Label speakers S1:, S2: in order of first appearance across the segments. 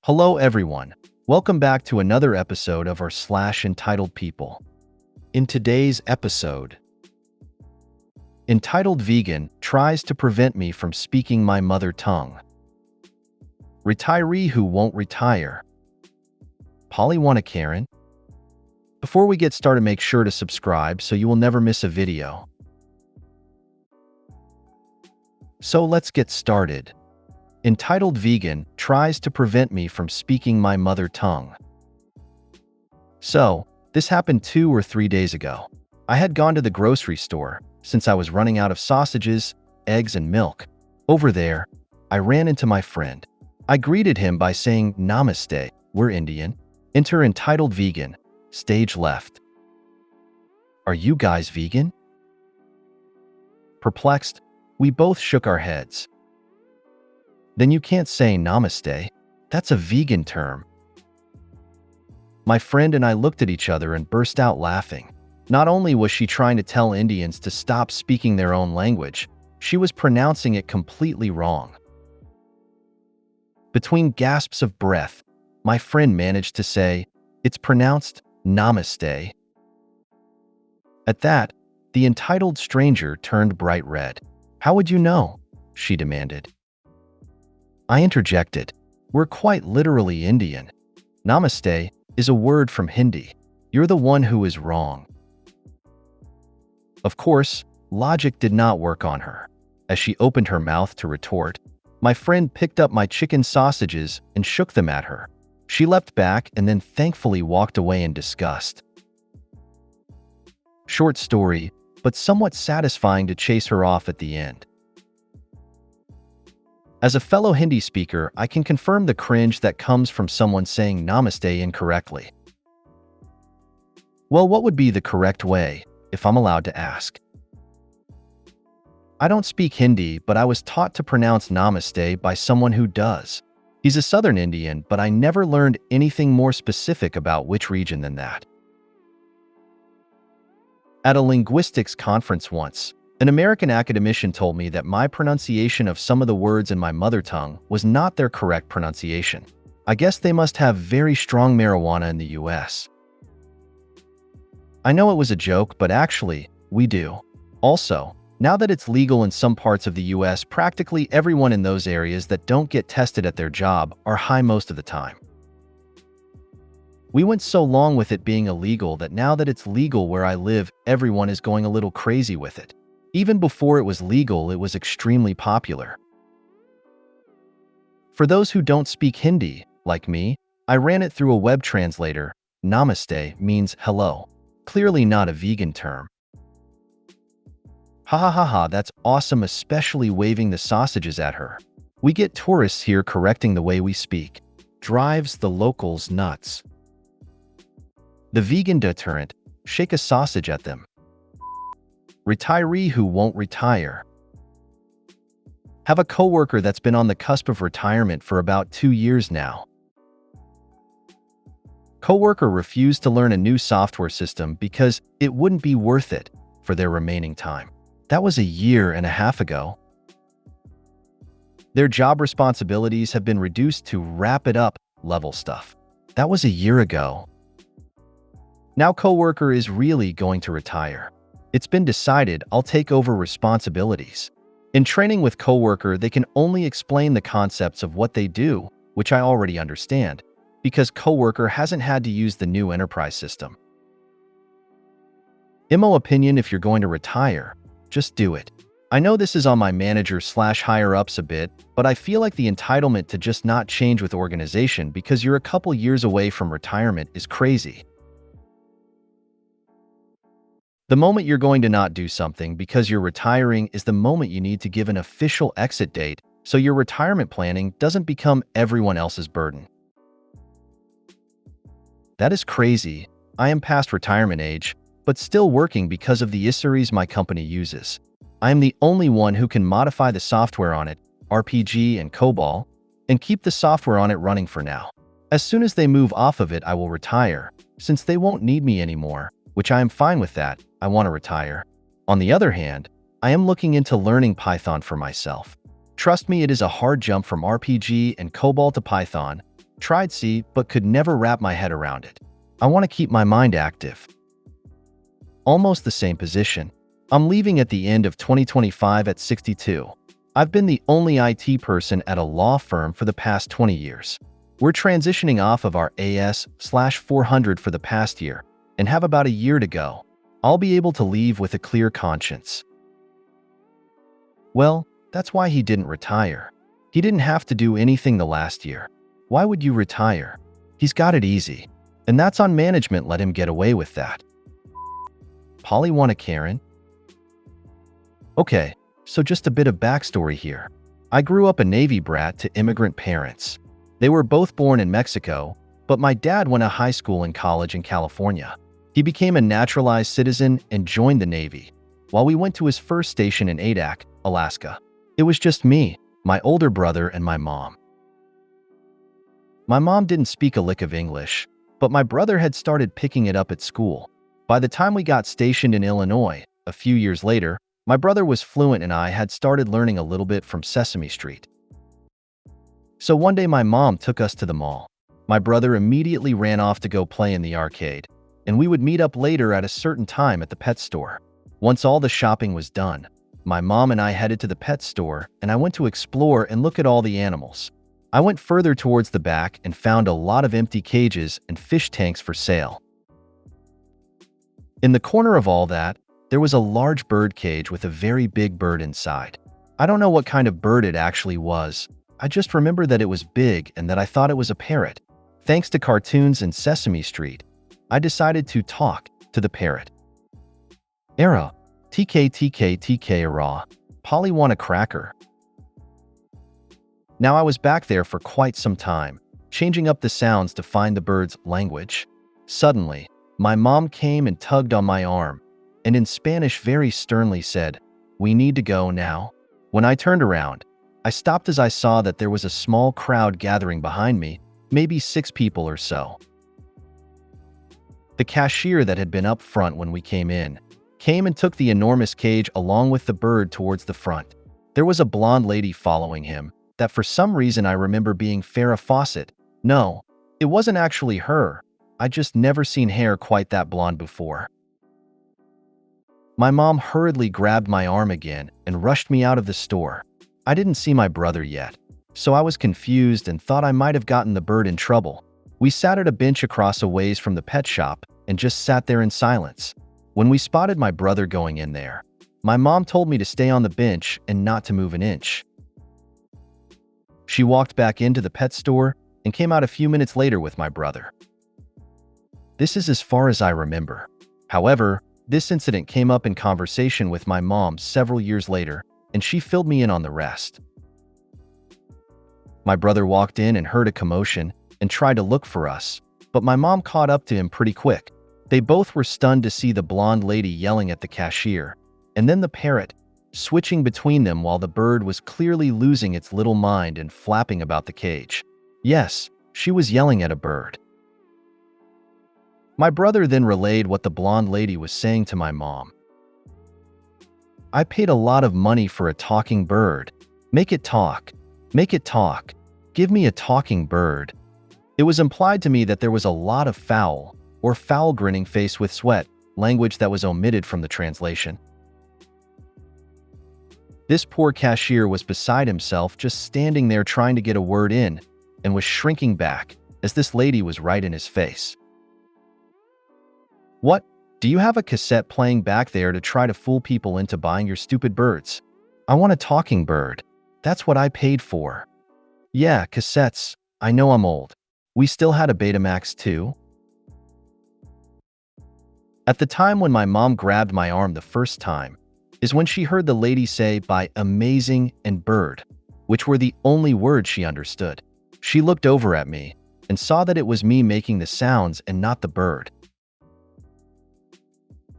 S1: Hello everyone. Welcome back to another episode of our entitled people. In today's episode, entitled vegan tries to prevent me from speaking my mother tongue. Retiree who won't retire. Polly want a Karen? Before we get started, make sure to subscribe so you will never miss a video. So let's get started. Entitled vegan tries to prevent me from speaking my mother tongue. So, this happened 2 or 3 days ago. I had gone to the grocery store since I was running out of sausages, eggs, and milk. Over there, I ran into my friend. I greeted him by saying, "Namaste, we're Indian." Enter entitled vegan, stage left. Are you guys vegan? Perplexed, we both shook our heads. Then you can't say namaste. That's a vegan term. My friend and I looked at each other and burst out laughing. Not only was she trying to tell Indians to stop speaking their own language, she was pronouncing it completely wrong. Between gasps of breath, my friend managed to say, "It's pronounced namaste." At that, the entitled stranger turned bright red. "How would you know?" she demanded. I interjected, "We're quite literally Indian. Namaste is a word from Hindi. You're the one who is wrong." Of course, logic did not work on her. As she opened her mouth to retort, my friend picked up my chicken sausages and shook them at her. She leapt back and then thankfully walked away in disgust. Short story, but somewhat satisfying to chase her off at the end. As a fellow Hindi speaker, I can confirm the cringe that comes from someone saying namaste incorrectly. Well, what would be the correct way, if I'm allowed to ask? I don't speak Hindi, but I was taught to pronounce namaste by someone who does. He's a Southern Indian, but I never learned anything more specific about which region than that. At a linguistics conference once, an American academician told me that my pronunciation of some of the words in my mother tongue was not their correct pronunciation. I guess they must have very strong marijuana in the US. I know it was a joke, but actually, we do. Also, now that it's legal in some parts of the US, practically everyone in those areas that don't get tested at their job are high most of the time. We went so long with it being illegal that now that it's legal where I live, everyone is going a little crazy with it. Even before it was legal, it was extremely popular. For those who don't speak Hindi, like me, I ran it through a web translator. Namaste means hello. Clearly not a vegan term. Ha ha ha ha, that's awesome, especially waving the sausages at her. We get tourists here correcting the way we speak. Drives the locals nuts. The vegan deterrent, shake a sausage at them. Retiree who won't retire. Have a coworker that's been on the cusp of retirement for about 2 years now. Coworker refused to learn a new software system because it wouldn't be worth it for their remaining time. That was 1.5 years ago. Their job responsibilities have been reduced to wrap it up level stuff. That was 1 year ago. Now coworker is really going to retire. It's been decided I'll take over responsibilities. In training with coworker, they can only explain the concepts of what they do, which I already understand, because coworker hasn't had to use the new enterprise system. In my opinion, if you're going to retire, just do it. I know this is on my manager/higher-ups a bit, but I feel like the entitlement to just not change with organization because you're a couple years away from retirement is crazy. The moment you're going to not do something because you're retiring is the moment you need to give an official exit date so your retirement planning doesn't become everyone else's burden. That is crazy. I am past retirement age, but still working because of the stories my company uses. I am the only one who can modify the software on it, RPG and COBOL, and keep the software on it running for now. As soon as they move off of it, I will retire, since they won't need me anymore, which I am fine with that. I want to retire. On the other hand, I am looking into learning Python for myself. Trust me, it is a hard jump from RPG and COBOL to Python, Tried C, but could never wrap my head around it. I want to keep my mind active. Almost the same position. I'm leaving at the end of 2025 at 62. I've been the only IT person at a law firm for the past 20 years. We're transitioning off of our AS/400 for the past year and have about a year to go. I'll be able to leave with a clear conscience. Well, that's why he didn't retire. He didn't have to do anything the last year. Why would you retire? He's got it easy. And that's on management, let him get away with that. Polly want a Karen? Okay, so just a bit of backstory here. I grew up a Navy brat to immigrant parents. They were both born in Mexico, but my dad went to high school and college in California. He became a naturalized citizen and joined the Navy, while we went to his first station in Adak, Alaska. It was just me, my older brother, and my mom. My mom didn't speak a lick of English, but my brother had started picking it up at school. By the time we got stationed in Illinois, a few years later, my brother was fluent and I had started learning a little bit from Sesame Street. So one day my mom took us to the mall. My brother immediately ran off to go play in the arcade, and we would meet up later at a certain time at the pet store. Once all the shopping was done, my mom and I headed to the pet store and I went to explore and look at all the animals. I went further towards the back and found a lot of empty cages and fish tanks for sale. In the corner of all that, there was a large bird cage with a very big bird inside. I don't know what kind of bird it actually was. I just remember that it was big and that I thought it was a parrot. Thanks to cartoons and Sesame Street, I decided to talk to the parrot. Era, TK, era, Polly want a cracker. Now I was back there for quite some time, changing up the sounds to find the bird's language. Suddenly, my mom came and tugged on my arm, and in Spanish very sternly said, "We need to go now." When I turned around, I stopped as I saw that there was a small crowd gathering behind me, maybe 6 people or so. The cashier that had been up front when we came and took the enormous cage along with the bird towards the front. There was a blonde lady following him, that for some reason I remember being Farrah Fawcett. No, it wasn't actually her. I just never seen hair quite that blonde before. My mom hurriedly grabbed my arm again and rushed me out of the store. I didn't see my brother yet, so I was confused and thought I might have gotten the bird in trouble. We sat at a bench across a ways from the pet shop and just sat there in silence. When we spotted my brother going in there, my mom told me to stay on the bench and not to move an inch. She walked back into the pet store and came out a few minutes later with my brother. This is as far as I remember. However, this incident came up in conversation with my mom several years later, and she filled me in on the rest. My brother walked in and heard a commotion and tried to look for us, but my mom caught up to him pretty quick. They both were stunned to see the blonde lady yelling at the cashier, and then the parrot, switching between them while the bird was clearly losing its little mind and flapping about the cage. Yes, she was yelling at a bird. My brother then relayed what the blonde lady was saying to my mom. "I paid a lot of money for a talking bird. Make it talk. Make it talk. Give me a talking bird." It was implied to me that there was a lot of foul, or foul grinning face with sweat, language that was omitted from the translation. This poor cashier was beside himself, just standing there trying to get a word in, and was shrinking back, as this lady was right in his face. "What? Do you have a cassette playing back there to try to fool people into buying your stupid birds? I want a talking bird. That's what I paid for." "Yeah, cassettes. I know I'm old. We still had a Betamax too." At the time when my mom grabbed my arm the first time, is when she heard the lady say by amazing and bird, which were the only words she understood. She looked over at me and saw that it was me making the sounds and not the bird.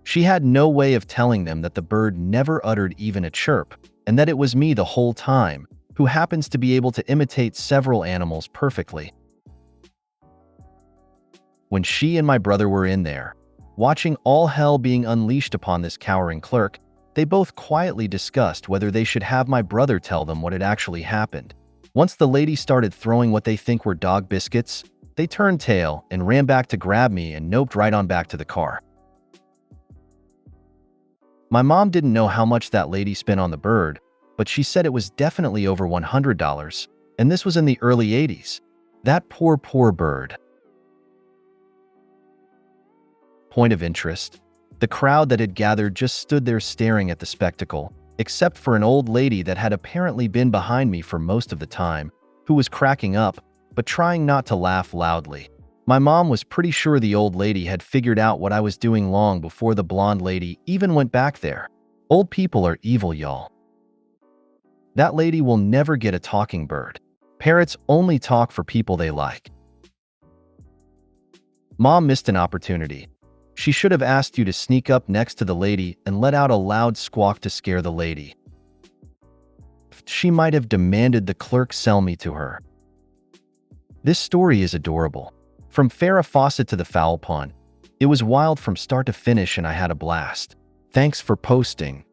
S1: She had no way of telling them that the bird never uttered even a chirp, and that it was me the whole time, who happens to be able to imitate several animals perfectly. When she and my brother were in there, watching all hell being unleashed upon this cowering clerk, they both quietly discussed whether they should have my brother tell them what had actually happened. Once the lady started throwing what they think were dog biscuits, they turned tail and ran back to grab me and noped right on back to the car. My mom didn't know how much that lady spent on the bird, but she said it was definitely over $100, and this was in the early 80s. That poor bird. Point of interest. The crowd that had gathered just stood there staring at the spectacle, except for an old lady that had apparently been behind me for most of the time, who was cracking up, but trying not to laugh loudly. My mom was pretty sure the old lady had figured out what I was doing long before the blonde lady even went back there. Old people are evil, y'all. That lady will never get a talking bird. Parrots only talk for people they like. Mom missed an opportunity. She should have asked you to sneak up next to the lady and let out a loud squawk to scare the lady. She might have demanded the clerk sell me to her. This story is adorable. From Farrah Fawcett to the foul pun, it was wild from start to finish and I had a blast. Thanks for posting.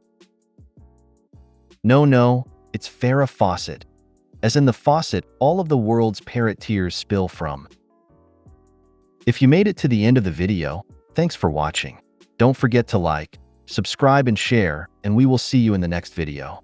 S1: No, it's Farrah Fawcett. As in the faucet all of the world's parrot tears spill from. If you made it to the end of the video, thanks for watching. Don't forget to like, subscribe and share, and we will see you in the next video.